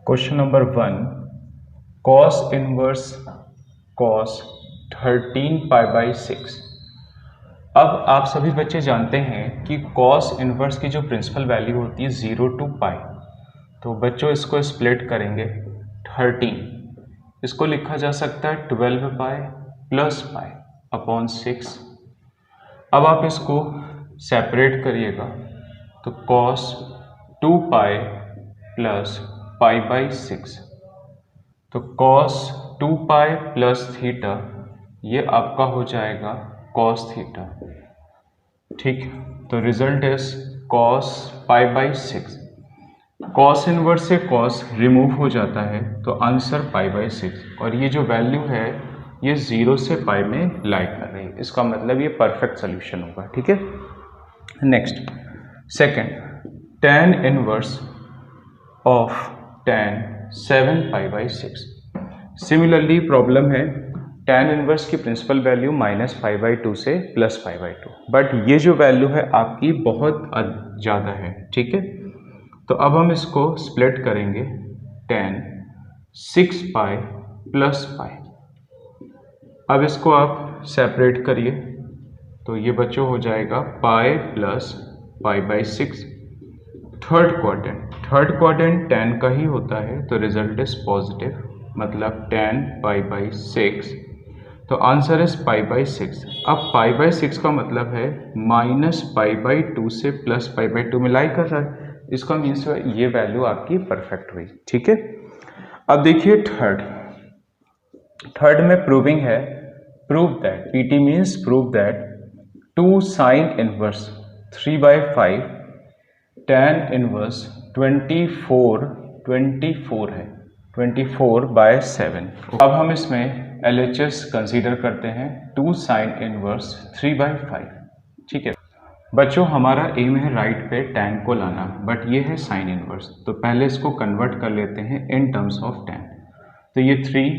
Question number 1, cos inverse cos 13 pi by 6। अब आप सभी बच्चे जानते हैं कि कॉस इनवर्स की जो प्रिंसिपल वैल्यू होती है 0 to पाई। तो बच्चों इसको स्प्लिट करेंगे 13, इसको लिखा जा सकता है 12 पाई प्लस पाई अपॉन 6। अब आप इसको सेपरेट करिएगा तो cos 2 pi plus pi by 6, तो कॉस 2 पाई प्लस थीटा ये आपका हो जाएगा कॉस थीटा। ठीक, तो result is cos pi by 6। Cos inverse से कॉस रिमूव हो जाता है तो आंसर पाई बाई 6, और ये जो वैल्यू है ये 0 से पाई में लाई कर रही है, इसका मतलब ये परफेक्ट सोल्यूशन होगा। ठीक है, next second, tan inverse of tan 7 pi by 6। Similarly problem है, tan इनवर्स की प्रिंसिपल वैल्यू -π/2 से +π/2, बट ये जो वैल्यू है आपकी बहुत ज़्यादा है। ठीक है, तो अब हम इसको स्प्लिट करेंगे tan 6 पाई प्लस पाई। अब इसको आप सेपरेट करिए तो ये बच्चों हो जाएगा pi plus pi by 6। Third quadrant tan का ही होता है तो रिजल्ट इज पॉजिटिव, मतलब tan पाई बाई 6, तो आंसर इज पाई बाई 6। अब पाई बाई 6 का मतलब है -π/2 से +π/2 मिलाई कर रहा है, इसका मीन्स ये वैल्यू आपकी परफेक्ट हुई। ठीक है, अब देखिए थर्ड में प्रूविंग है, prove that, PT means prove that 2 sine inverse 3/5 tan inverse 24 है 24/7। अब हम इसमें LHS कंसीडर करते हैं 2 साइन इनवर्स 3/5। ठीक है बच्चों, हमारा एम है राइट पे tan को लाना, बट ये है साइन इनवर्स, तो पहले इसको कन्वर्ट कर लेते हैं इन टर्म्स ऑफ tan। तो ये 3,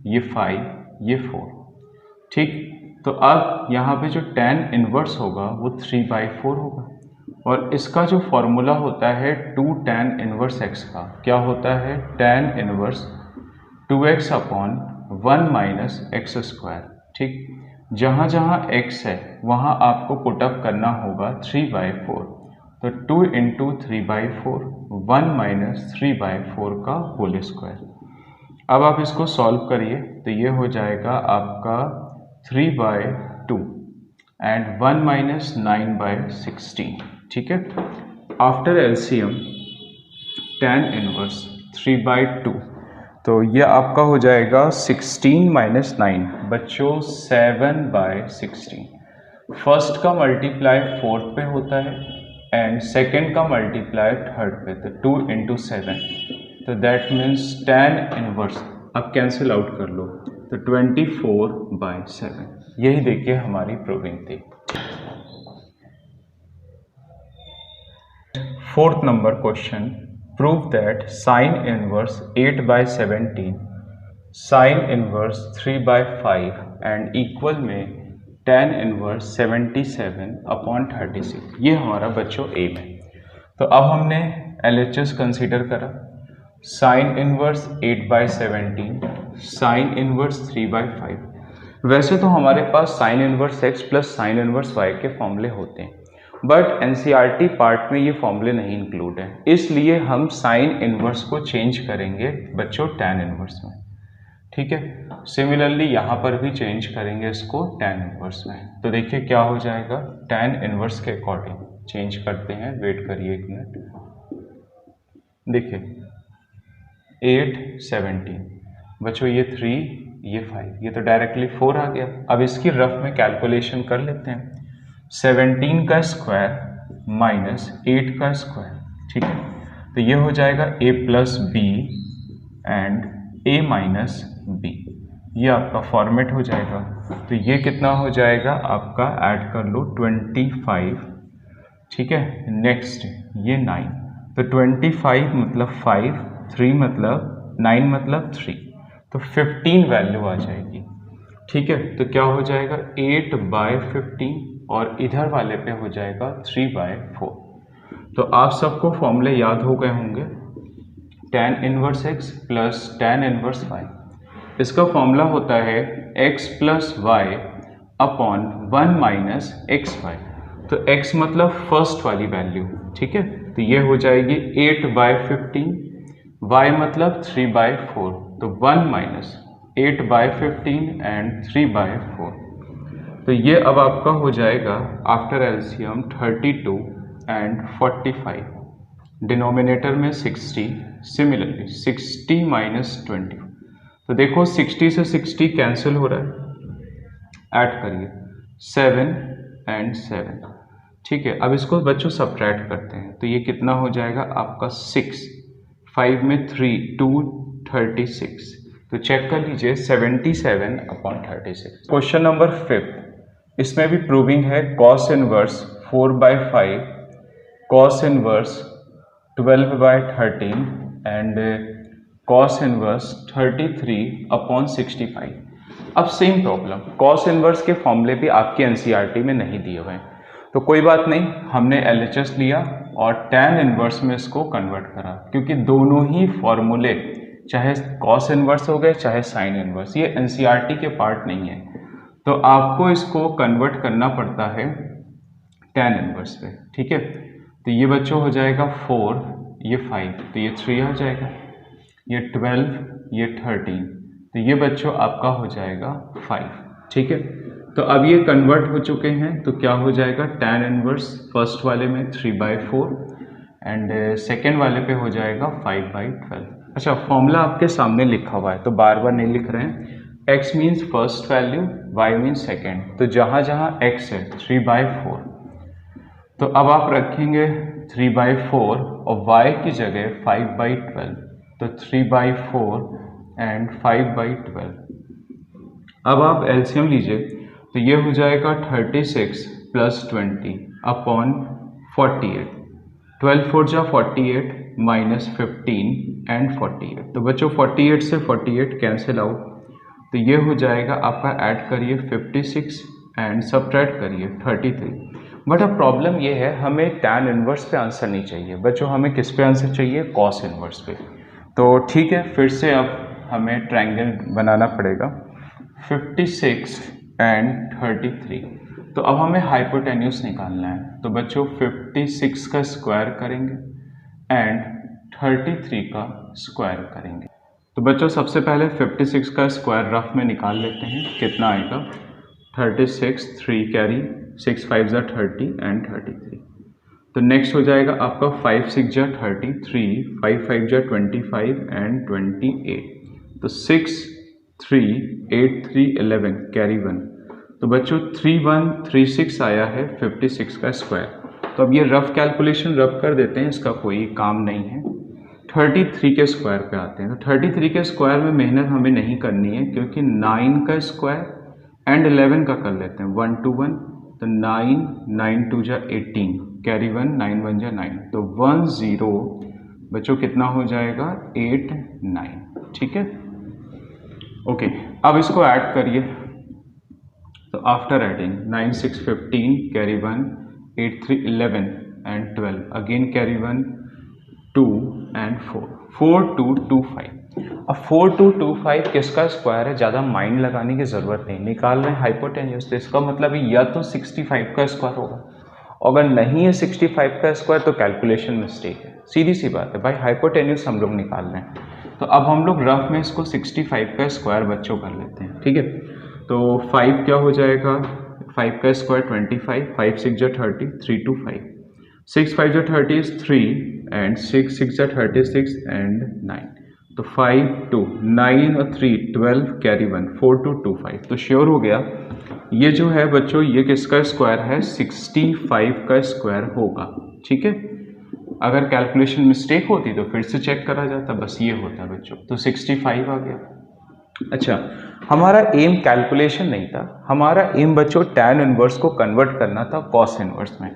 ये 5, ये 4। ठीक, तो अब यहाँ पे जो tan इनवर्स होगा वो 3/4 होगा, और इसका जो फॉर्मूला होता है 2 tan इनवर्स x का, क्या होता है tan inverse 2x upon 1 minus x square. ठीक, जहाँ जहाँ x है वहाँ आपको पुटअप करना होगा 3/4, तो 2 इंटू 3/4 1 माइनस 3/4 का होल स्क्वायर। अब आप इसको सॉल्व करिए तो ये हो जाएगा आपका 3/2 एंड 1 माइनस 9/16। ठीक है, आफ्टर एलसीएम tan इनवर्स 3/2, तो ये आपका हो जाएगा 16 माइनस 9, बच्चों 7/16। फर्स्ट का मल्टीप्लाई फोर्थ पे होता है एंड सेकेंड का मल्टीप्लाई थर्ड पे, तो 2 इंटू 7, तो दैट मीन्स tan इनवर्स, अब कैंसिल आउट कर लो तो 24/7। यही देखिए हमारी प्रूविंग थी। Fourth number question, prove that sine inverse 8/17 sine inverse 3/5 and equal में tan इनवर्स 77/36। ये हमारा बच्चों एम है। तो अब हमने LHS कंसीडर करा, साइन इनवर्स 8/17 साइन इनवर्स 3/5। वैसे तो हमारे पास sine inverse x plus sine inverse y के फॉर्मूले होते हैं, बट NCERT पार्ट में ये फॉर्मूले नहीं इंक्लूड है, इसलिए हम साइन इनवर्स को चेंज करेंगे बच्चों tan इनवर्स में। ठीक है, सिमिलरली यहाँ पर भी चेंज करेंगे इसको tan इनवर्स में, तो देखिए क्या हो जाएगा tan इनवर्स के अकॉर्डिंग चेंज करते हैं। वेट करिए एक मिनट, देखिए 8 17 बच्चों, ये 3 ये 5, ये तो डायरेक्टली 4 आ गया। अब इसकी रफ में कैलकुलेशन कर लेते हैं, 17 का स्क्वायर माइनस 8 का स्क्वायर। ठीक है, तो ये हो जाएगा a plus b and a minus b, ये आपका फॉर्मेट हो जाएगा। तो ये कितना हो जाएगा आपका, ऐड कर लो 25। ठीक है, नेक्स्ट ये 9, तो 25 मतलब 5, 3 मतलब 9 मतलब 3, तो 15 वैल्यू आ जाएगी। ठीक है, तो क्या हो जाएगा 8/15, और इधर वाले पे हो जाएगा 3/4। तो आप सबको फॉर्मूले याद हो गए होंगे, tan inverse x plus tan inverse y। इसका फॉर्मूला होता है x plus y upon 1 minus x y. तो x मतलब फर्स्ट वाली वैल्यू, ठीक है, तो ये हो जाएगी 8/15, y मतलब 3/4, तो 1 माइनस 8/15 एंड 3/4। तो ये अब आपका हो जाएगा आफ्टर एलसीएम 32 एंड 45, डिनोमिनेटर में 60, सिमिलरली 60 माइनस 20। तो देखो 60 से 60 कैंसिल हो रहा है, ऐड करिए 7 एंड 7, ठीक है। अब इसको बच्चों सब्ट्रैक्ट करते हैं, तो ये कितना हो जाएगा आपका 6, 5 में 3, 2, 36। तो चेक कर लीजिए 77/36। क्वेश्चन नंबर 5, इसमें भी प्रूविंग है cos inverse 4/5, cos inverse 12/13 and cos inverse 33/65। अब सेम प्रॉब्लम, कॉस इनवर्स के फॉर्मूले भी आपके एनसीईआरटी में नहीं दिए हुए हैं, तो कोई बात नहीं, हमने एलएचएस लिया और टैन इनवर्स में इसको कन्वर्ट करा, क्योंकि दोनों ही फॉर्मूले चाहे कॉस इनवर्स हो गए चाहे साइन इनवर्स, ये एनसीईआरटी के पार्ट नहीं है, तो आपको इसको कन्वर्ट करना पड़ता है टैन इनवर्स पे, ठीक है। तो ये बच्चों हो जाएगा 4, ये 5, तो ये 3 आ जाएगा, ये 12, ये 13, तो ये बच्चों आपका हो जाएगा 5, ठीक है। तो अब ये कन्वर्ट हो चुके हैं, तो क्या हो जाएगा टैन इनवर्स फर्स्ट वाले में 3/4 एंड सेकेंड वाले पे हो जाएगा 5/12। अच्छा, फॉर्मूला आपके सामने लिखा हुआ है तो बार बार नहीं लिख रहे हैं। x means first value, y means second, तो जहाँ जहाँ x है 3/4, तो अब आप रखेंगे 3/4 और y की जगह 5/12, तो 3/4 एंड 5/12। अब आप एलसीएम लीजिए, तो ये हो जाएगा 36 प्लस 20 अपॉन 48, 12 4 जा 48 माइनस 15 एंड 48। तो बच्चों 48 से 48 कैंसिल आउट, तो ये हो जाएगा आपका, ऐड करिए 56 एंड सब्ट्रैक्ट करिए 33। बट अब प्रॉब्लम ये है, हमें टैन इनवर्स पे आंसर नहीं चाहिए बच्चों, हमें किस पे आंसर चाहिए, कॉस इनवर्स पे। तो ठीक है, फिर से अब हमें ट्रायंगल बनाना पड़ेगा 56 एंड 33। तो अब हमें हाइपोटेन्यूज निकालना है, तो बच्चों 56 का स्क्वायर करेंगे एंड 33 का स्क्वायर करेंगे। तो बच्चों सबसे पहले 56 का स्क्वायर रफ में निकाल लेते हैं, कितना आएगा 36, 3 कैरी, 6 5 जा 30 एंड 33। तो नेक्स्ट हो जाएगा आपका 5 6 जा 33, 5 5 जा 25 एंड 28। तो 6 3 8 3 11 कैरी 1। तो बच्चों 3136 आया है 56 का स्क्वायर। तो अब ये रफ कैलकुलेशन रफ कर देते हैं, इसका कोई काम नहीं है। 33 के स्क्वायर पे आते हैं, तो 33 के स्क्वायर में मेहनत हमें नहीं करनी है, क्योंकि 9 का स्क्वायर एंड 11 का कर लेते हैं 1 to 1, तो 9 9 2 जा 18 कैरी 1, 9 1 जा 9, तो 1 0 बच्चों कितना हो जाएगा 8 9, ठीक है। ओके, अब इसको ऐड करिए, तो after adding 9 6 15 carry 1, 8 3 11 and 12, again carry 1 2 and 4 2 2 5। अब 4 2 2 5 किसका स्क्वायर है, ज़्यादा माइंड लगाने की ज़रूरत नहीं, निकाल रहे हैं हाइपोटेन्यूज, तो इसका मतलब या तो 65 का स्क्वायर होगा, अगर नहीं है 65 का स्क्वायर तो कैलकुलेशन मिस्टेक है, सीधी सी बात है भाई, हाइपोटेन्यूज हम लोग निकाल रहे हैं। तो अब हम लोग रफ में इसको 65 का स्क्वायर बच्चों कर लेते हैं, ठीक है। तो 5 क्या हो जाएगा, 5 का स्क्वायर 25, 5 6 जा 30, 3 2 5, 6 5 जा 30 is 3 एंड 6 6 जा 36 एंड 9, तो 5 2 9 और 3 12 कैरी 1, 4 2 2 5। तो श्योर हो गया, ये जो है बच्चों ये किसका स्क्वायर है, 65 का स्क्वायर होगा, ठीक है। अगर कैलकुलेशन मिस्टेक होती तो फिर से चेक करा जाता, बस ये होता बच्चों, तो 65 आ गया। अच्छा, हमारा एम कैलकुलेशन नहीं था, हमारा एम बच्चों टैन इनवर्स को कन्वर्ट करना था कॉस इनवर्स में।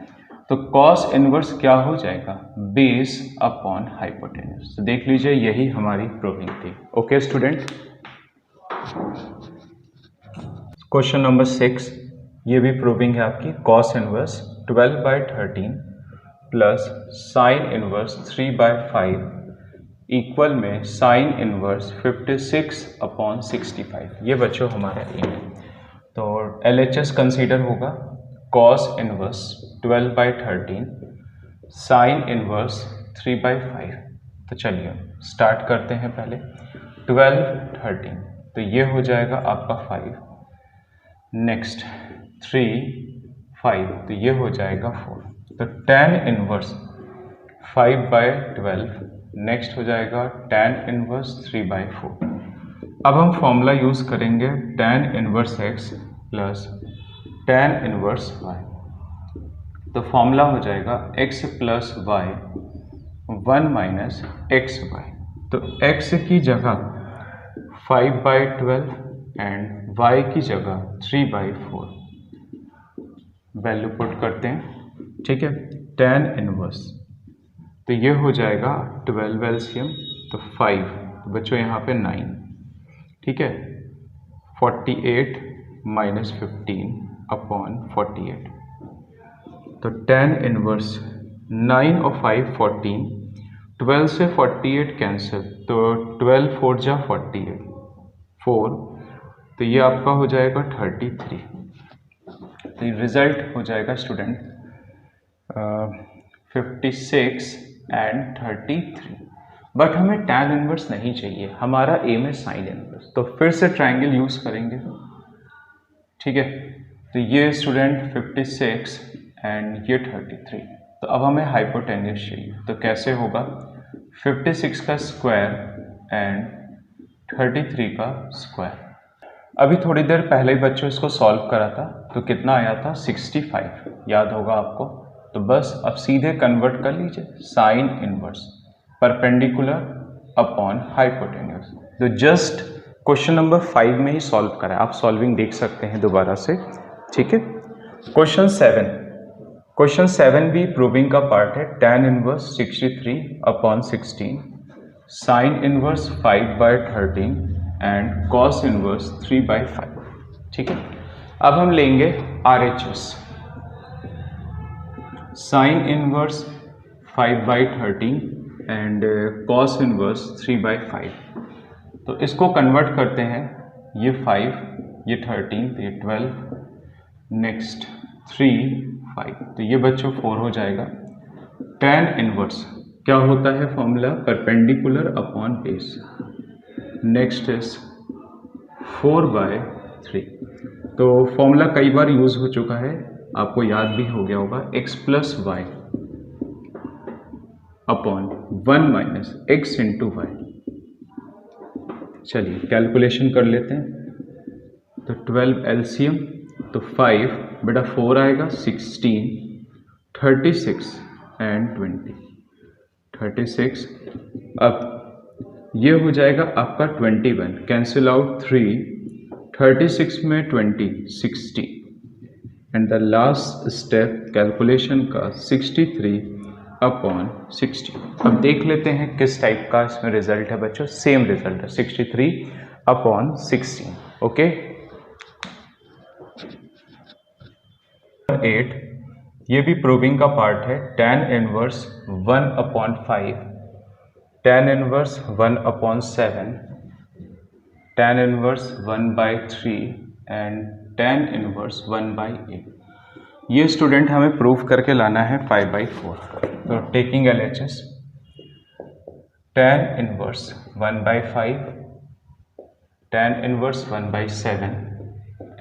तो कॉस इनवर्स क्या हो जाएगा, बेस अपॉन हाइपोटेन्यूज। तो देख लीजिए यही हमारी प्रूविंग थी। ओके स्टूडेंट, क्वेश्चन नंबर 6, ये भी प्रूविंग है आपकी, cos inverse 12/13 plus sine inverse 3/5 equal में साइन इनवर्स 56/65। ये बच्चों हमारा एम है। तो LHS कंसीडर होगा कॉस इनवर्स 12/13 साइन इनवर्स 3/5। तो चलिए स्टार्ट करते हैं। पहले 12 13 तो ये हो जाएगा आपका 5, नेक्स्ट 3 5 तो ये हो जाएगा 4। तो tan इनवर्स 5/12 नेक्स्ट हो जाएगा tan इनवर्स 3/4। अब हम फॉर्मूला यूज करेंगे tan inverse x plus tan inverse y। तो फॉर्मूला हो जाएगा x plus y 1 minus x y. तो x की जगह 5/12 एंड y की जगह 3/4 वैल्यू पुट करते हैं। ठीक है, tan इनवर्स तो ये हो जाएगा 12 एलसीएम तो 5 तो बच्चों यहाँ पे 9। ठीक है, 48 माइनस 15/48। तो tan इनवर्स 9 और 5 14, 12 से 48 कैंसिल तो 12 4 जा 48 4 तो ये आपका हो जाएगा 33। तो ये रिजल्ट हो जाएगा स्टूडेंट 56 एंड 33। बट हमें tan इनवर्स नहीं चाहिए, हमारा एम है साइन इनवर्स। तो फिर से ट्रायंगल यूज करेंगे। ठीक है, तो ये स्टूडेंट 56 एंड ये 33। तो अब हमें हाइपोटेन्यूस चाहिए। तो कैसे होगा, 56 का स्क्वायर एंड 33 का स्क्वायर। अभी थोड़ी देर पहले ही बच्चों इसको सॉल्व करा था तो कितना आया था 65, याद होगा आपको। तो बस अब सीधे कन्वर्ट कर लीजिए sine inverse perpendicular upon hypotenuse. तो जस्ट क्वेश्चन नंबर 5 में ही सॉल्व करा है, आप सॉल्विंग देख सकते हैं दोबारा से। ठीक है, क्वेश्चन 7 भी प्रूविंग का पार्ट है। tan inverse 63/16 sine inverse 5/13 and cos inverse 3/5। ठीक है, अब हम लेंगे RHS। Sine inverse 5/13 and cos inverse 3/5। तो इसको कन्वर्ट करते हैं, ये 5 ये 13 तो ये 12 नेक्स्ट 3 5 तो ये बच्चों 4 हो जाएगा। tan इनवर्स क्या होता है formula, perpendicular upon base. Next is 4/3। तो फॉर्मूला कई बार यूज हो चुका है, आपको याद भी हो गया होगा, x plus y upon 1 minus x into y. चलिए कैलकुलेशन कर लेते हैं। तो 12 एलसीएम तो 5 बेटा 4 आएगा 16 36 एंड 20 36। अब ये हो जाएगा आपका 21 कैंसिल आउट 3 36 में 20 60 and the last step calculation का 63/60। अब देख लेते हैं किस टाइप का इसमें रिजल्ट है बच्चों। सेम रिजल्ट है 63/16। ओके, 8 ये भी प्रूविंग का पार्ट है। tan inverse 1/5 tan inverse 1/7 tan inverse 1/3 and tan inverse 1/8। ये स्टूडेंट हमें प्रूव करके लाना है 5/4। तो taking LHS tan inverse 1/5 tan inverse 1/7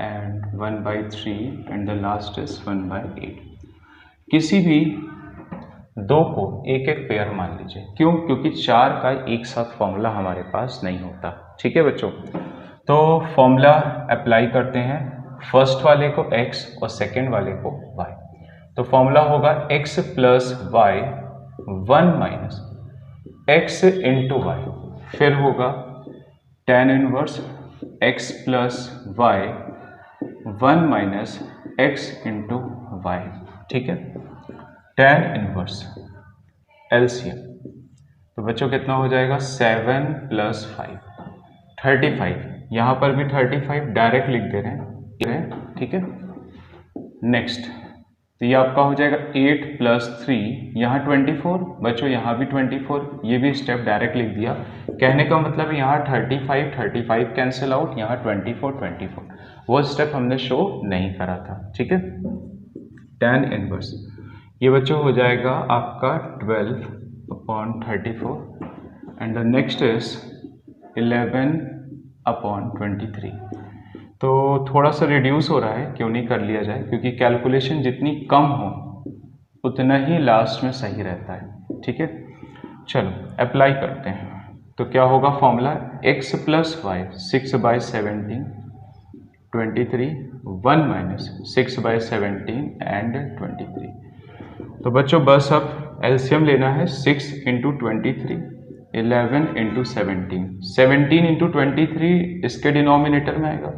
and 1/3 and the last is 1/8। किसी भी दो को एक एक पेयर मान लीजिए। क्यों, क्योंकि 4 का एक साथ फॉर्मूला हमारे पास नहीं होता। ठीक है बच्चों, तो फॉर्मूला अप्लाई करते हैं, फर्स्ट वाले को x और सेकंड वाले को y। तो फॉर्मूला होगा x plus y 1 minus x into y, फिर होगा tan inverse x plus y 1 minus x into y. ठीक है, tan इनवर्स एलसीएम तो बच्चों कितना हो जाएगा 7 + 5 35। यहाँ पर भी 35 डायरेक्ट लिख दे रहे हैं। ठीक है, नेक्स्ट तो ये आपका हो जाएगा 8 + 3, यहाँ 24, बच्चों यहाँ भी 24, ये भी स्टेप डायरेक्ट लिख दिया। कहने का मतलब यहाँ 35 कैंसिल आउट, यहाँ 24, वो स्टेप हमने शो नहीं करा था, ठीक है। tan इनवर्स ये बच्चों हो जाएगा आपका 12/34 एंड द नेक्स्ट इज 11/23। तो थोड़ा सा रिड्यूस हो रहा है, क्यों नहीं कर लिया जाए, क्योंकि कैलकुलेशन जितनी कम हो उतना ही लास्ट में सही रहता है, ठीक है। चलो अप्लाई करते हैं। तो क्या होगा फॉर्मूला, x + y 6/17 23, 1 - 6/17 एंड 23। तो बच्चों बस अब एलसीएम लेना है। 6 × 23, 11 × 17, 17 × 23 इसके डिनोमिनेटर में आएगा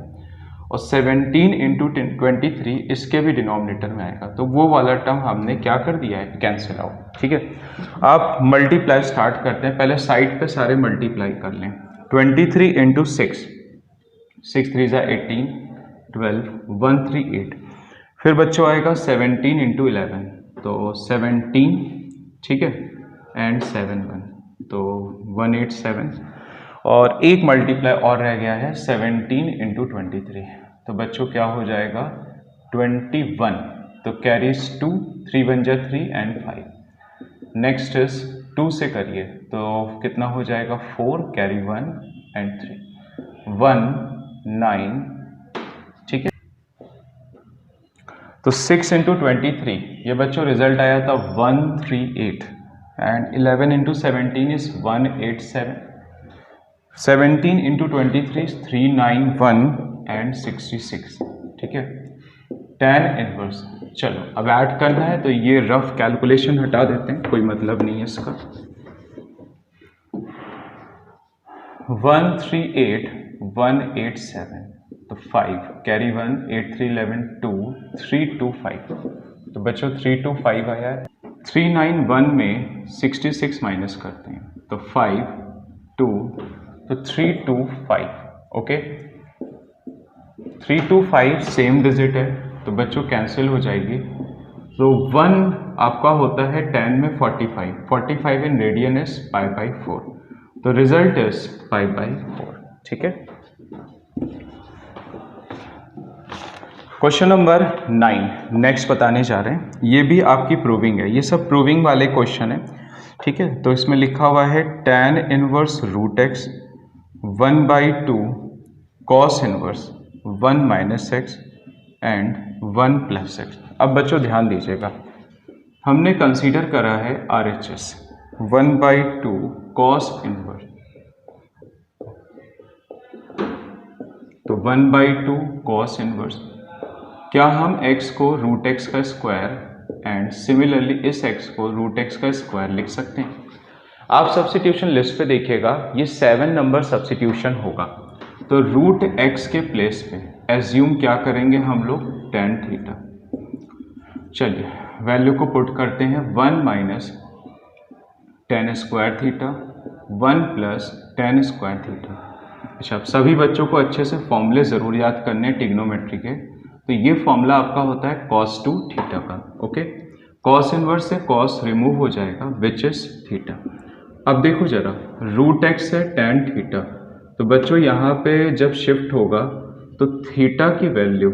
और 17 × 23 इसके भी डिनोमिनेटर में आएगा। तो वो वाला टर्म हमने क्या कर दिया है, कैंसिल आउट, ठीक है। आप मल्टीप्लाई स्टार्ट करते हैं, पहले साइड पे सारे मल्टीप्लाई कर लें। 23 × 6, 6 3 = 18, 12, 138। फिर बच्चों आएगा 17 × 11, तो 17, ठीक है, एंड 7 1, तो 187। और एक मल्टीप्लाई और रह गया है 17 × 23, तो बच्चों क्या हो जाएगा 21। तो कैरीज 2, 3 1 = 3 एंड 5। नेक्स्ट इज 2 से करिए तो कितना हो जाएगा 4, कैरी 1 एंड 3, 1 9, ठीक है। तो 6 × 23 ये बच्चों रिजल्ट आया था 138 एंड 11 × 17 इज 187, 17 × 23 is 391 एंड 66, ठीक है। tan इनवर्स, चलो अब ऐड करना है, तो ये रफ कैलकुलेशन हटा देते हैं, कोई मतलब नहीं है इसका। 138 187, तो 5, कैरी 1, 8 3 11 2, 325। तो बच्चों 325 आया है। 391 में 66 माइनस करते हैं, तो 5 2, तो 325, ओके। 325 सेम डिजिट है, तो बच्चों कैंसिल हो जाएगी। तो 1 आपका होता है 10 में 45, 45 इन रेडियन इज π/4, तो रिजल्ट इज π/4, ठीक है। क्वेश्चन नंबर 9 नेक्स्ट बताने जा रहे हैं। ये भी आपकी प्रूविंग है, ये सब प्रूविंग वाले क्वेश्चन है, ठीक है। तो इसमें लिखा हुआ है tan inverse √x 1/2 cos inverse 1 - x and 1 + x। अब बच्चों ध्यान दीजिएगा, हमने कंसीडर करा है RHS 1/2 cos इनवर्स, तो 1/2 cos इनवर्स। क्या हम x को √x का स्क्वायर एंड सिमिलरली इस x को √x का स्क्वायर लिख सकते हैं? आप सब्स्टिट्यूशन लिस्ट पे देखिएगा, ये 7 नंबर सब्स्टिट्यूशन होगा। तो √x के प्लेस पे एज्यूम क्या करेंगे हम लोग, tan थीटा। चलिए वैल्यू को पुट करते हैं, 1 - tan square theta, 1 + tan square theta. अच्छा, अब सभी बच्चों को अच्छे से फॉर्मूले ज़रूर याद करने हैं ट्रिग्नोमेट्री के। तो ये फॉर्मूला आपका होता है cos 2 थीटा का, ओके। cos इनवर्स से cos रिमूव हो जाएगा विच इज थीटा। अब देखो जरा, √x है tan थीटा, तो बच्चों यहाँ पे जब शिफ्ट होगा तो थीटा की वैल्यू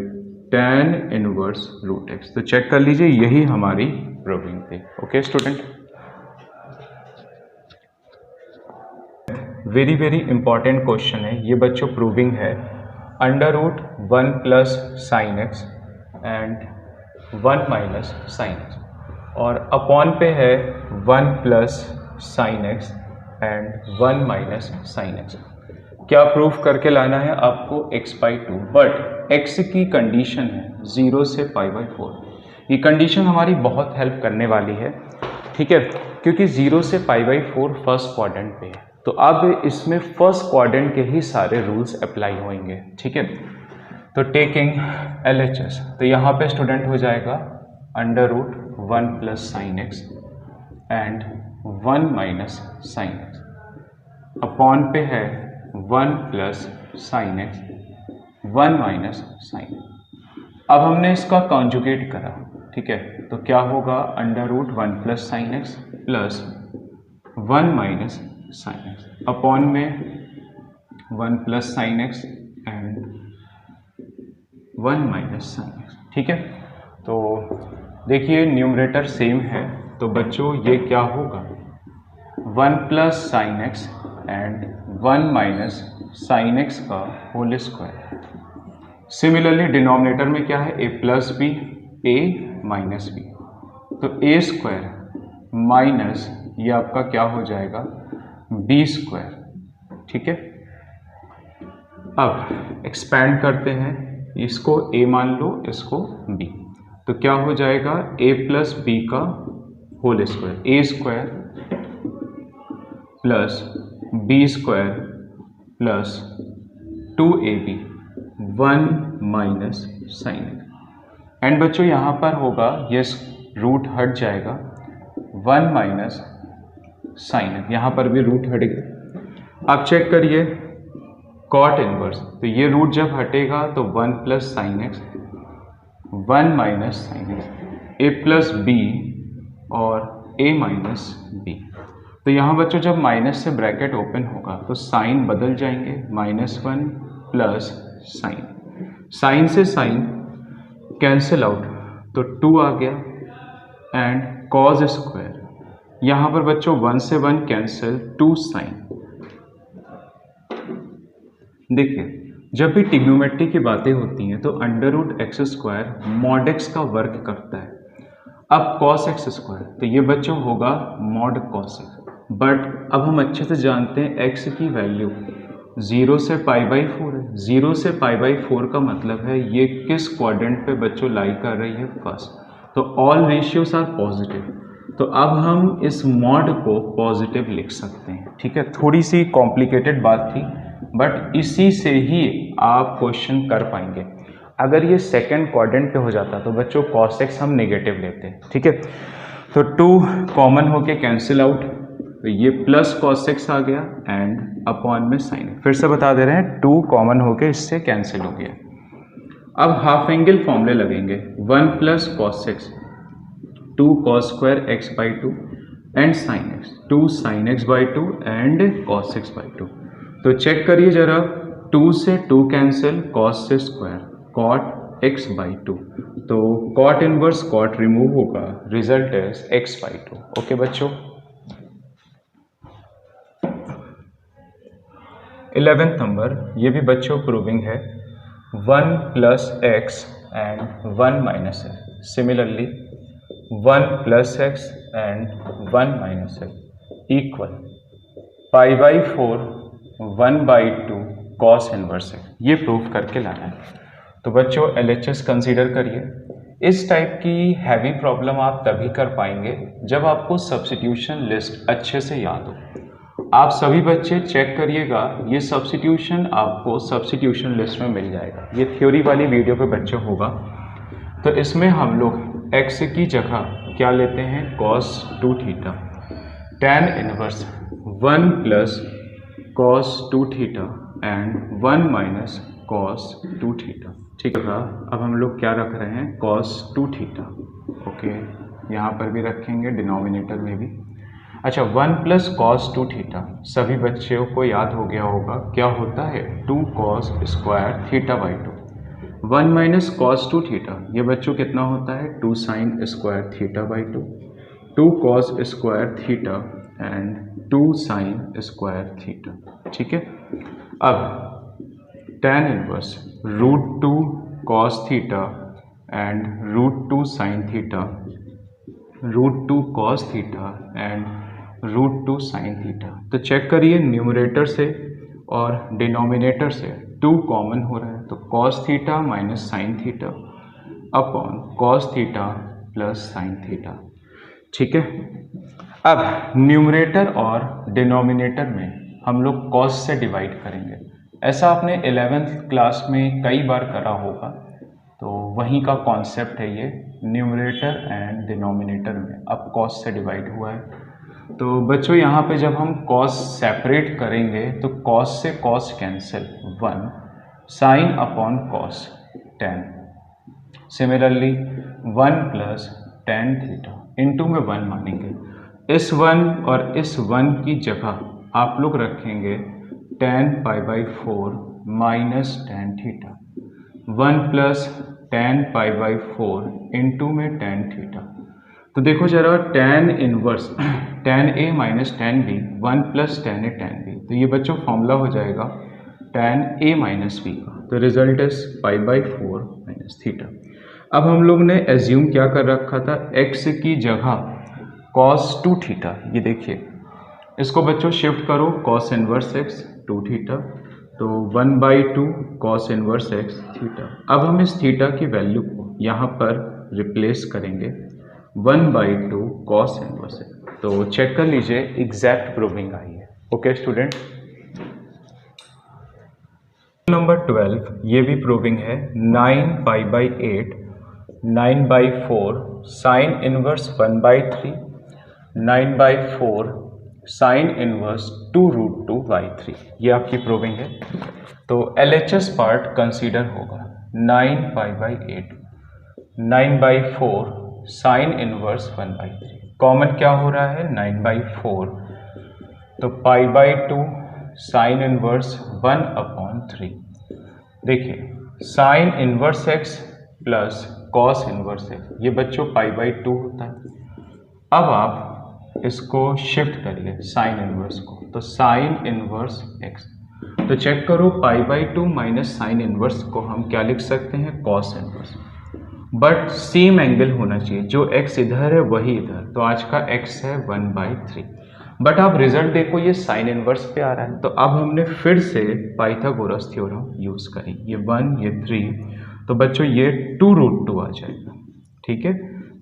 tan इनवर्स √x। तो चेक कर लीजिए, यही हमारी प्रूविंग थी, okay student. Very very important question है ये बच्चों, प्रूविंग है। √1 + sin x and 1 - sin x और अपॉन पे है 1 + sin x and 1 - sin x। क्या प्रूफ करके लाना है आपको, x/2, बट x की कंडीशन है 0 से π/4। ये कंडीशन हमारी बहुत हेल्प करने वाली है, ठीक है, क्योंकि 0 से π/4 फर्स्ट क्वाड्रेंट पे है। तो अब इसमें फर्स्ट क्वाड्रेंट के ही सारे रूल्स अप्लाई होंगे, ठीक है। तो टेकिंग LHS, तो यहाँ पे स्टूडेंट हो जाएगा √1 + sin x and 1 - sin x upon पे है 1 + sin x 1 - sin x। अब हमने इसका कॉन्जुगेट करा, ठीक है, तो क्या होगा, under root 1 plus sine x plus 1 minus sine x upon में 1 plus sine x and 1 minus sine x. ठीक है, तो देखिए न्यूमरेटर सेम है, तो बच्चों ये क्या होगा, 1 plus sine x and 1 minus sine x का होल स्क्वायर। सिमिलरली डिनोमिनेटर में क्या है, a plus b a minus b, तो ए स्क्वायर माइनस ये आपका क्या हो जाएगा, बी स्क्वायर। ठीक है, अब एक्सपैंड करते हैं, इसको a मान लो, इसको b, तो क्या हो जाएगा, a प्लस बी का whole square, a square plus b square plus 2ab 1 minus sine x. And बच्चों यहाँ पर होगा, ये रूट हट जाएगा, 1 माइनस साइन एक्स, यहाँ पर भी रूट हट गया। आप चेक करिए कॉट इनवर्स, तो ये रूट जब हटेगा तो 1 plus sine x 1 minus sine x, A plus B और ए माइनस बी। तो यहाँ बच्चों जब माइनस से ब्रैकेट ओपन होगा तो साइन बदल जाएंगे, -1 प्लस साइन से साइन कैंसिल आउट, तो 2 आ गया एंड कॉज स्क्वायर, यहाँ पर बच्चों 1 से 1 कैंसिल, 2 साइन। देखिए जब भी ट्रिग्नोमेट्री की बातें होती हैं तो under root x square mod x का वर्क करता है। अब कॉस एक्स स्क्वायर, तो ये बच्चों होगा मॉड कॉस एक्स, बट अब हम अच्छे से जानते हैं एक्स की वैल्यू 0 से π/4 है। 0 से π/4 का मतलब है ये किस क्वाड्रेंट पे बच्चों लाई कर रही है, फर्स्ट, तो ऑल रेशियोज आर पॉजिटिव, तो अब हम इस मॉड को पॉजिटिव लिख सकते हैं। ठीक है, थोड़ी सी कॉम्प्लिकेटेड बात थी, बट इसी से ही आप क्वेश्चन कर पाएंगे। अगर ये सेकंड क्वाड्रेंट पे हो जाता तो बच्चों cos x हम नेगेटिव लेते हैं। ठीक है, तो 2 कॉमन होके कैंसिल आउट, तो ये प्लस cos x आ गया एंड अपॉन में साइन। फिर से बता दे रहे हैं, 2 कॉमन होके इससे कैंसिल हो गया। अब हाफ एंगल फॉर्मूले लगेंगे, 1 plus cos x 2 cos square x/2 and sine x 2 sin x/2 and cos x/2। तो चेक करिए जरा, 2 से 2 कैंसिल, cos से स्क्वायर cot x/2, तो cot इनवर्स cot रिमूव होगा, रिजल्ट इज x/2। ओके बच्चों, 11th नंबर, ये भी बच्चों प्रूविंग है, 1 plus x and 1 minus x. Similarly 1 plus x and 1 minus x equal π/4 1/2 cos inverse है, ये प्रूव करके लाना है। तो बच्चों LHS कंसीडर करिए। इस टाइप की हैवी प्रॉब्लम आप तभी कर पाएंगे जब आपको सब्स्टिट्यूशन लिस्ट अच्छे से याद हो। आप सभी बच्चे चेक करिएगा, ये सब्स्टिट्यूशन आपको सब्स्टिट्यूशन लिस्ट में मिल जाएगा। ये थ्योरी वाली वीडियो पे बच्चों होगा, तो इसमें हम लोग x की जगह क्या लेते हैं, cos 2 theta, tan inverse 1 plus cos 2 theta and 1 minus cos 2 theta. ठीक है, अब हम लोग क्या रख रहे हैं, cos 2 थीटा। ओके, यहाँ पर भी रखेंगे, डिनोमिनेटर में भी। अच्छा, 1 प्लस cos 2 थीटा सभी बच्चों को याद हो गया होगा, क्या होता है, 2 cos square थीटा/2। 1 minus cos 2 theta, ये बच्चों कितना होता है, 2 sin square थीटा/2, 2 cos square theta and 2 sin square theta. ठीक है, अब tan inverse √2 cos theta and √2 sin theta, √2 cos theta and √2 sin theta. तो चेक करिए, न्यूमरेटर से और डिनोमिनेटर से 2 कॉमन हो रहा है, तो cos theta minus sine theta upon cos theta plus sine theta. ठीक है, अब न्यूमरेटर और डिनोमिनेटर में हम लोग cos से डिवाइड करेंगे। ऐसा आपने 11th क्लास में कई बार करा होगा, तो वहीं का कॉन्सेप्ट है ये, न्यूमरेटर एंड डिनोमिनेटर में अब cos से डिवाइड हुआ है। तो बच्चों यहाँ पे जब हम cos सेपरेट करेंगे तो cos से cos cancel, 1 sine upon cos tan। Similarly 1 plus tan theta, into में 1 मानेंगे। इस 1 और इस 1 की जगह आप लोग रखेंगे tan pi by 4 minus tan theta, 1 plus tan pi by 4 into में tan थीटा। तो देखो जरा tan inverse tan a minus tan b 1 plus tan a tan b, तो ये बच्चों फॉर्मूला हो जाएगा tan a माइनस b का। तो result is pi by 4 minus theta. अब हम लोग ने एज्यूम क्या कर रखा था, x की जगह cos 2 थीटा, ये देखिए इसको बच्चों शिफ्ट करो cos इनवर्स x 2 थीटा, तो 1/2 cos इनवर्स x थीटा। अब हम इस थीटा की वैल्यू को यहाँ पर रिप्लेस करेंगे 1/2 cos इनवर्स x। तो चेक कर लीजिए एग्जैक्ट प्रूविंग आई है। ओके स्टूडेंट, नंबर 12 ये भी प्रूविंग है। 9 pi by 8 9/4 sine inverse 1/3 9/4 sine inverse 2√2/3, ये आपकी प्रूविंग है। तो LHS पार्ट कंसीडर होगा 9 pi by 8 9/4 sine inverse 1/3, common क्या हो रहा है 9/4, तो पाई बाई 2 साइन इनवर्स 1/3। देखिए sign inverse x plus cos inverse x, ये बच्चों पाई बाई 2 होता है। अब आप इसको शिफ्ट करिए साइन इनवर्स को, तो साइन इनवर्स x, तो चेक करो pi by 2 minus sine inverse को हम क्या लिख सकते हैं cos inverse, but same angle होना चाहिए, जो x इधर है वही इधर, तो आज का x है 1/3। बट आप रिजल्ट देखो ये साइन इनवर्स पे आ रहा है, तो अब हमने फिर से पाइथागोरस थ्योरम यूज करी, ये 1 ये 3, तो बच्चों ये 2√2 आ जाएगा। ठीक है,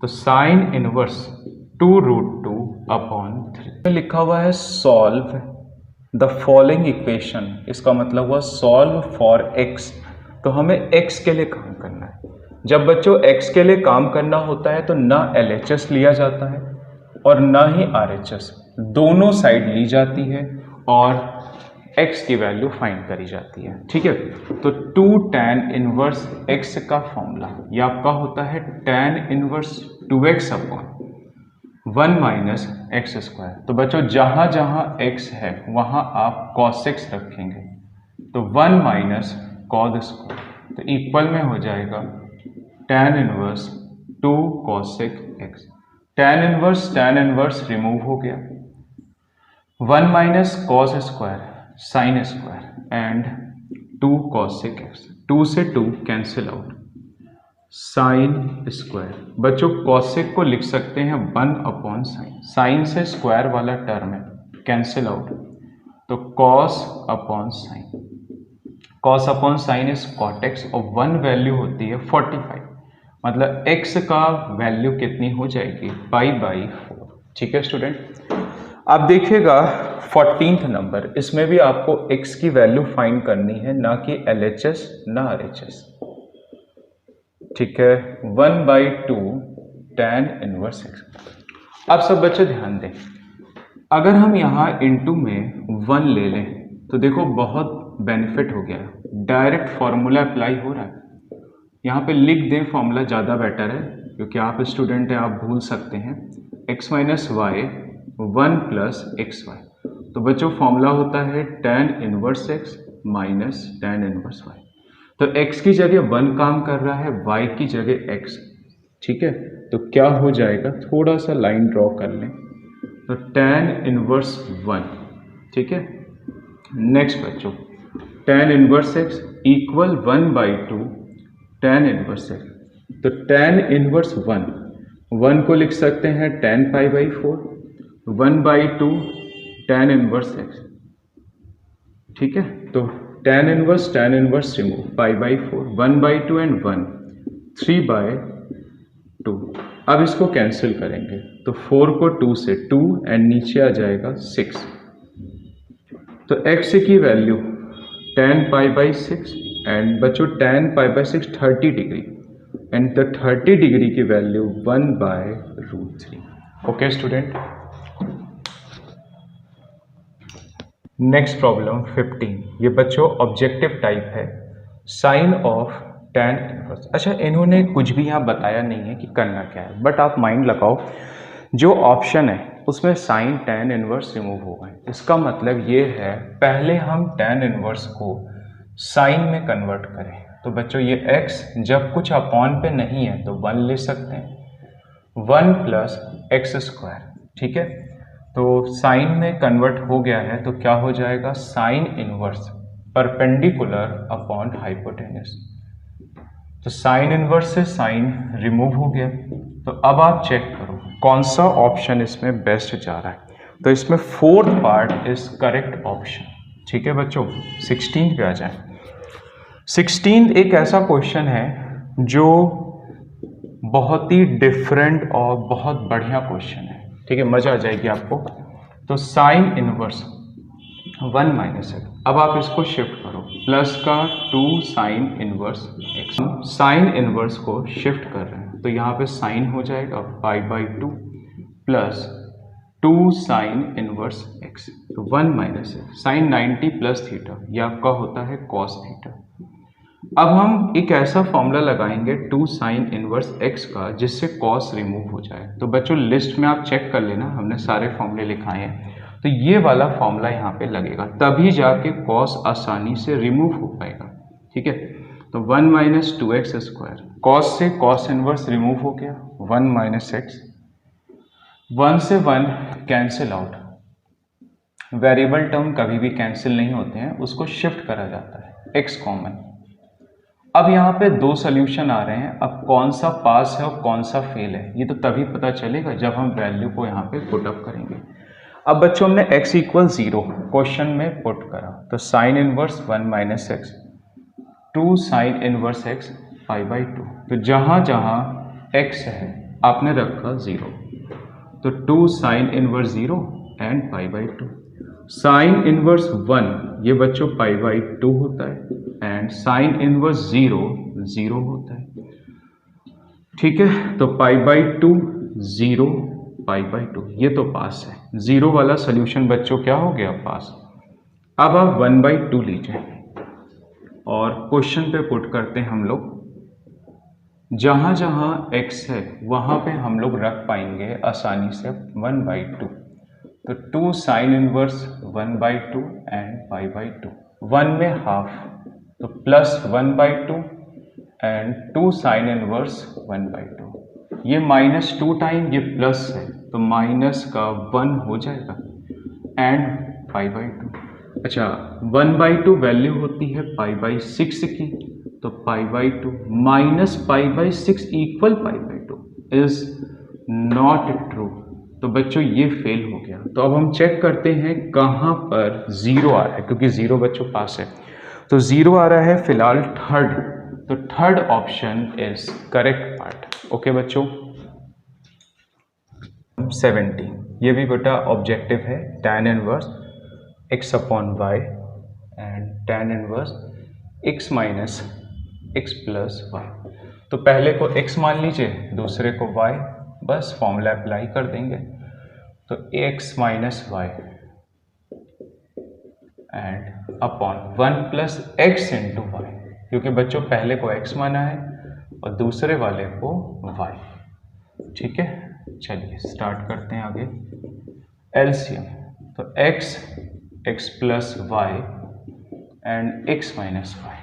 तो साइन इनवर्स 2√2/3 लिखा हुआ है सॉल्व द फॉलोइंग इक्वेशन, इसका मतलब हुआ सॉल्व फॉर x, तो हमें x के लिए काम करना है। जब बच्चों x के लिए काम करना होता है तो ना LHS लिया जाता है और ना ही RHS, दोनों साइड ली जाती है और x की वैल्यू फाइंड करी जाती है। ठीक है, तो 2 tan इनवर्स x का फॉर्मूला ये आपका होता है tan inverse 2x upon 1 minus x square. तो बच्चों जहां जहां x है वहां आप cos x रखेंगे, तो 1 माइनस cos स्क्वायर, तो इक्वल में हो जाएगा tan inverse 2 cos x। tan inverse remove हो गया, 1 minus cos square sine square and 2 cos x, 2 से 2 कैंसिल आउट, साइन स्क्वायर। बच्चों cosec को लिख सकते हैं 1/sin, साइन से स्क्वायर वाला टर्म है कैंसिल आउट, तो cos upon sine is cot x, और 1 वैल्यू होती है 45, मतलब x का वैल्यू कितनी हो जाएगी पाई बाई 4। ठीक है स्टूडेंट, आप देखिएगा 14th नंबर, इसमें भी आपको x की वैल्यू फाइंड करनी है, ना कि LHS ना RHS। ठीक है, 1/2 tan इनवर्स x। अब सब बच्चे ध्यान दें, अगर हम यहाँ इनटू में 1 ले लें तो देखो बहुत बेनिफिट हो गया, डायरेक्ट फॉर्मूला अप्लाई हो रहा है। यहाँ पे लिख दें फॉर्मूला ज़्यादा बेटर है, क्योंकि आप स्टूडेंट हैं, आप भूल सकते हैं। x minus y 1 plus x y, तो बच्चों फॉर्मूला होता है tan inverse x minus tan inverse y, तो x की जगह 1 काम कर रहा है, y की जगह x। ठीक है, तो क्या हो जाएगा, थोड़ा सा लाइन ड्रॉ कर लें, तो tan इनवर्स 1। ठीक है, नेक्स्ट बच्चों tan inverse x equal 1/2 tan inverse x, तो tan इनवर्स 1 को लिख सकते हैं tan pi by 4, 1/2 tan inverse x। ठीक है, तो tan inverse remove, pi by 4, 1/2 and 1 3/2। अब इसको कैंसिल करेंगे, तो 4 को 2 से 2 एंड नीचे आ जाएगा 6, तो x की value tan pi by 6 and बच्चों tan pi by 6 30 degree and the 30 degree की value 1/√3। Okay student, next problem 15, ये बच्चों ऑब्जेक्टिव टाइप है। Sine of tan inverse. अच्छा, इन्होंने कुछ भी यहाँ बताया नहीं है कि करना क्या है, बट आप माइंड लगाओ, जो ऑप्शन है उसमें साइन tan इनवर्स रिमूव होगा। इसका मतलब ये है पहले हम tan इनवर्स को साइन में कन्वर्ट करें। तो बच्चों ये x जब कुछ अपॉन पे नहीं है तो 1 ले सकते हैं, 1 प्लस एक्स स्क्वायर, ठीक है। तो साइन में कन्वर्ट हो गया है तो क्या हो जाएगा, sine inverse perpendicular upon hypotenuse. तो साइन इनवर्स से साइन रिमूव हो गया। तो अब आप चेक करो कौन सा ऑप्शन इसमें बेस्ट जा रहा है। तो इसमें fourth part is correct option, ठीक है बच्चों। 16 पे आ जाए। 16 एक ऐसा क्वेश्चन है जो बहुत ही डिफरेंट और बहुत बढ़िया क्वेश्चन है, ठीक है, मजा आ जाएगी आपको। तो साइन इनवर्स 1 माइनस एक्स, अब आप इसको शिफ्ट करो, प्लस का 2 sine inverse x. Sine inverse को शिफ्ट कर रहे हैं तो यहाँ पे साइन हो जाएगा π/2 प्लस 2 साइन इनवर्स एक्स, तो 1 minus x. Sine 90 plus theta, ये आपका होता है कॉस थीटा। अब हम एक ऐसा फॉर्मूला लगाएंगे 2 साइन इनवर्स एक्स का जिससे कॉस रिमूव हो जाए। तो बच्चों लिस्ट में आप चेक कर लेना, हमने सारे फॉर्मूले लिखाए हैं। तो ये वाला फॉर्मूला यहाँ पे लगेगा, तभी जाके कॉस आसानी से रिमूव हो पाएगा, ठीक है। तो 1 माइनस 2x स्क्वायर, कॉस से कॉस इनवर्स रिमूव हो गया, 1 माइनस एक्स, 1 से 1 कैंसिल आउट। वेरिएबल टर्म कभी भी कैंसिल नहीं होते हैं, उसको शिफ्ट करा जाता है, x कॉमन। अब यहाँ पे 2 सोल्यूशन आ रहे हैं, अब कौन सा पास है और कौन सा फेल है ये तो तभी पता चलेगा जब हम वैल्यू को यहाँ पे पुट अप करेंगे। अब बच्चों हमने x इक्वल 0 क्वेश्चन में पुट करा, तो sine inverse 1 minus x, 2 sine inverse x π/2। तो जहाँ जहाँ x है आपने रखा 0, तो 2 sine inverse 0 and π/2। Sine inverse 1 ये बच्चों π/2 होता है एंड साइन इनवर्स 0 0 होता है, ठीक है। तो π/2 0 π/2 ये तो पास है, 0 वाला सोल्यूशन बच्चों क्या हो गया, पास। अब आप 1/2 लीजिए और क्वेश्चन पे पुट करते हैं हम लोग। जहां जहां x है वहां पे हम लोग रख पाएंगे आसानी से 1/2। तो 2 साइन इनवर्स 1/2 एंड π/2, 1 में हाफ, तो प्लस 1/2 एंड 2 साइन इनवर्स 1/2। ये -2 टाइम ये प्लस है तो माइनस का 1 हो जाएगा एंड π/2। अच्छा, 1/2 वैल्यू होती है π/6 की, तो π/2 minus π/6 equal π/2 is not true. तो बच्चों ये फेल हो गया। तो अब हम चेक करते हैं कहाँ पर 0 आ रहा है, क्योंकि 0 बच्चों पास है। तो 0 आ रहा है फिलहाल थर्ड, तो third option is correct part. Okay बच्चों। 70 ये भी बेटा ऑब्जेक्टिव है, tan inverse x upon y and tan inverse x minus x plus y। तो पहले को x मान लीजिए, दूसरे को y, बस फॉर्मूला अप्लाई कर देंगे। तो x minus y and upon 1 plus x into y, क्योंकि बच्चों पहले को x माना है और दूसरे वाले को y, ठीक है। चलिए स्टार्ट करते हैं आगे। एलसीएम, तो x plus y and x minus y.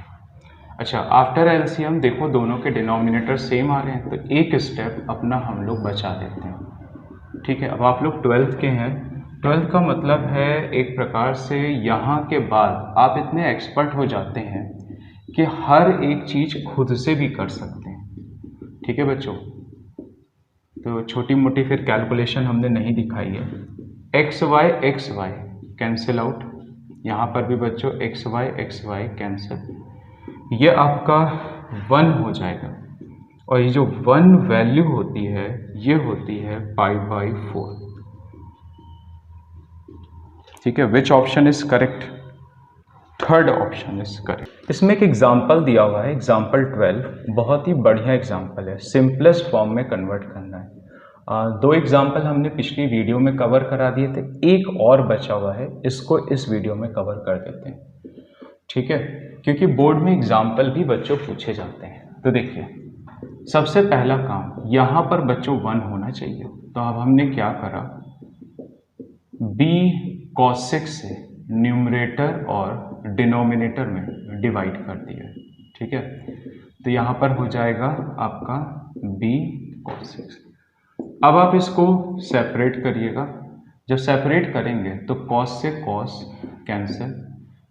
अच्छा, आफ्टर एलसीएम देखो दोनों के डिनोमिनेटर सेम आ रहे हैं, तो एक स्टेप अपना हम लोग बचा देते हैं, ठीक है। अब आप लोग 12th के हैं, 12th का मतलब है एक प्रकार से यहाँ के बाद आप इतने एक्सपर्ट हो जाते हैं कि हर एक चीज़ खुद से भी कर सकते हैं, ठीक है बच्चों। तो छोटी मोटी फिर कैलकुलेशन हमने नहीं दिखाई है। एक्स वाई कैंसिल आउट, यहाँ पर भी बच्चों एक्स वाई कैंसिल, ये आपका 1 हो जाएगा और ये जो 1 वैल्यू होती है ये होती है π/4, ठीक है। Which option is correct, third option is correct. इसमें एक एग्जाम्पल दिया हुआ है, एग्जाम्पल 12, बहुत ही बढ़िया एग्जाम्पल है, सिंपलेस्ट फॉर्म में कन्वर्ट करना है। 2 एग्जाम्पल हमने पिछली वीडियो में कवर करा दिए थे, एक और बचा हुआ है, इसको इस वीडियो में कवर कर देते हैं, ठीक है, क्योंकि बोर्ड में एग्जाम्पल भी बच्चों पूछे जाते हैं। तो देखिए सबसे पहला काम यहाँ पर बच्चों 1 होना चाहिए, तो अब हमने क्या करा, b cos 6 से न्यूमरेटर और डिनोमिनेटर में डिवाइड कर दिया है, ठीक है। तो यहाँ पर हो जाएगा आपका b cos 6। अब आप इसको सेपरेट करिएगा, जब सेपरेट करेंगे तो cos से cos कैंसिल,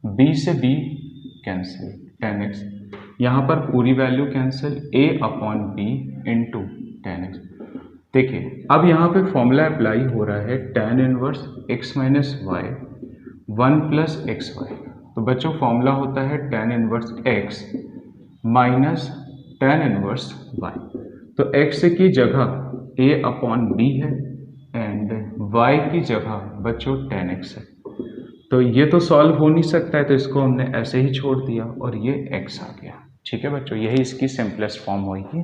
b से b कैंसिल, tan x, यहाँ पर पूरी value cancel, a upon b into tan x। देखिए अब यहाँ पे फॉर्मूला अप्लाई हो रहा है tan inverse x minus y 1 plus x y. तो बच्चों फॉर्मूला होता है tan inverse x minus tan inverse y। तो x की जगह a अपॉन b है एंड y की जगह बच्चों tan x है। तो ये तो सॉल्व हो नहीं सकता है, तो इसको हमने ऐसे ही छोड़ दिया और ये x आ गया, ठीक है बच्चों। यही इसकी सिंपलेस्ट फॉर्म होगी।